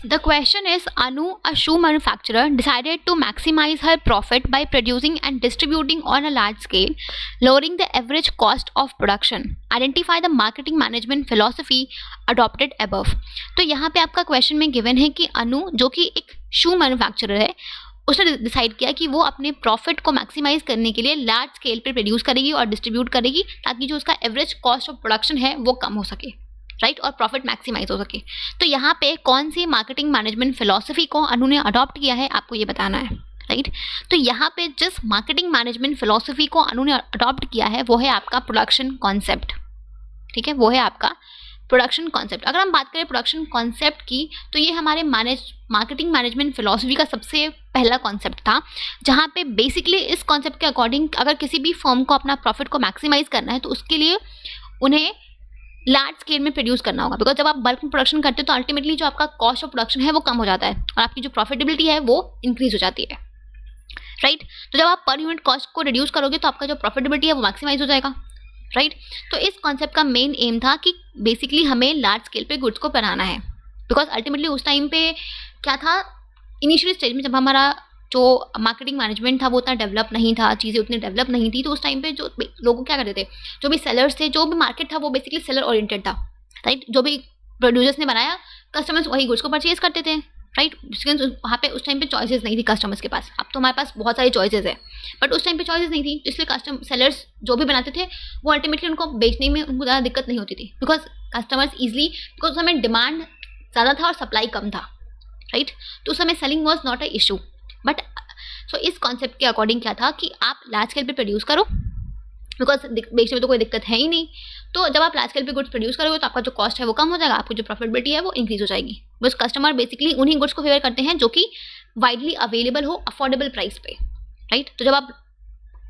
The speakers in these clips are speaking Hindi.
The question is, Anu, a shoe manufacturer, decided to maximize her profit by producing and distributing on a large scale, lowering the average cost of production. Identify the marketing management philosophy adopted above. तो यहाँ पे आपका क्वेश्चन में गिवन है कि अनु, जो कि एक शू मैन्युफैक्चरर है, उसने डिसाइड किया कि वो अपने प्रॉफिट को मैक्सिमाइज करने के लिए लार्ज स्केल पे प्रोड्यूस करेगी और डिस्ट्रीब्यूट करेगी, ताकि जो उसका एवरेज कॉस्ट ऑफ प्रोडक्शन है वो कम हो सके, राइट, और प्रॉफिट मैक्सिमाइज हो सके। तो यहाँ पे कौन सी मार्केटिंग मैनेजमेंट फिलॉसफी को अनु ने अडॉप्ट किया है, आपको ये बताना है, राइट। तो यहाँ पे जिस मार्केटिंग मैनेजमेंट फिलॉसफी को अनु ने अडॉप्ट किया है वो है आपका प्रोडक्शन कॉन्सेप्ट, ठीक है, वो है आपका प्रोडक्शन कॉन्सेप्ट। अगर हम बात करें प्रोडक्शन कॉन्सेप्ट की, तो ये हमारे मार्केटिंग मैनेजमेंट फिलॉसफी का सबसे पहला कॉन्सेप्ट था, जहाँ पे बेसिकली इस कॉन्सेप्ट के अकॉर्डिंग अगर किसी भी फर्म को अपना प्रॉफिट को मैक्सिमाइज करना है तो उसके लिए उन्हें लार्ज स्केल में प्रोड्यूस करना होगा। बिकॉज जब आप बल्क में प्रोडक्शन करते हो तो अल्टीमेटली जो आपका कॉस्ट ऑफ प्रोडक्शन है वो कम हो जाता है और आपकी जो प्रॉफिटेबिलिटी है वो इंक्रीज हो जाती है, राइट। तो जब आप पर यूनिट कॉस्ट को रिड्यूस करोगे तो आपका जो प्रॉफिटेबिलिटी है वो मैक्सिमाइज हो जाएगा, राइट। तो इस कॉन्सेप्ट का मेन एम था कि बेसिकली हमें लार्ज स्केल पे गुड्स को बनाना है। बिकॉज अल्टीमेटली उस टाइम पे क्या था, इनिशियल स्टेज में जब हमारा जो मार्केटिंग मैनेजमेंट था वो उतना डेवलप नहीं था, चीज़ें उतनी डेवलप नहीं थी, तो उस टाइम पे जो लोग क्या करते थे, जो भी सेलर्स थे, जो भी मार्केट था वो बेसिकली सेलर ओरिएंटेड था, राइट। जो भी प्रोड्यूसर्स ने बनाया कस्टमर्स वही गुड्स को परचेज करते थे, राइट। वहाँ पे उस टाइम पे चॉइसेस नहीं थी कस्टमर्स के पास। अब तो हमारे पास बहुत सारी चॉइसेस है, बट उस टाइम पे चॉइसेस नहीं थी, इसलिए सेलर्स जो भी बनाते थे वो अल्टीमेटली उनको बेचने में उनको ज़्यादा दिक्कत नहीं होती थी, बिकॉज कस्टमर्स ईजिली, बिकॉज उस समय डिमांड ज़्यादा था और सप्लाई कम था, राइट। तो उस समय selling was not a issue. But so इस कॉन्सेप्ट के अकॉर्डिंग क्या था कि आप लार्ज स्केल पे प्रोड्यूस करो, बिकॉज बेचने में तो कोई दिक्कत है ही नहीं। तो जब आप लार्ज स्केल पे गुड्स प्रोड्यूस करोगे तो आपका जो कॉस्ट है वो कम हो जाएगा, आपकी जो प्रॉफिटेबिलिटी है वो इंक्रीज हो जाएगी। बस कस्टमर बेसिकली उन्हीं गुड्स को फेवर करते हैं जो कि वाइडली अवेलेबल हो अफोर्डेबल प्राइस पे, राइट। तो जब आप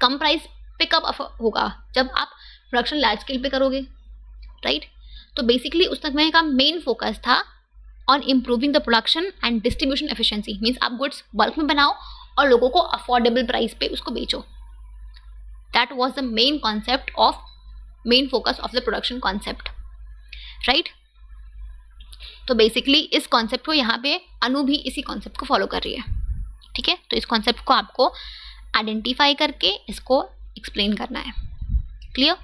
कम प्राइस पे कब होगा, जब आप प्रोडक्शन लार्ज स्केल पे करोगे, राइट। तो बेसिकली उस समय का मेन फोकस था on improving the production and distribution efficiency. Means आप गुड्स बल्क में बनाओ और लोगों को अफोर्डेबल प्राइस पे उसको बेचो। That was the main concept of main focus of the production concept, right. तो बेसिकली इस कॉन्सेप्ट को यहाँ पे अनु भी इसी कॉन्सेप्ट को फॉलो कर रही है, ठीक है। तो इस कॉन्सेप्ट को आपको आइडेंटिफाई करके इसको एक्सप्लेन करना है। क्लियर?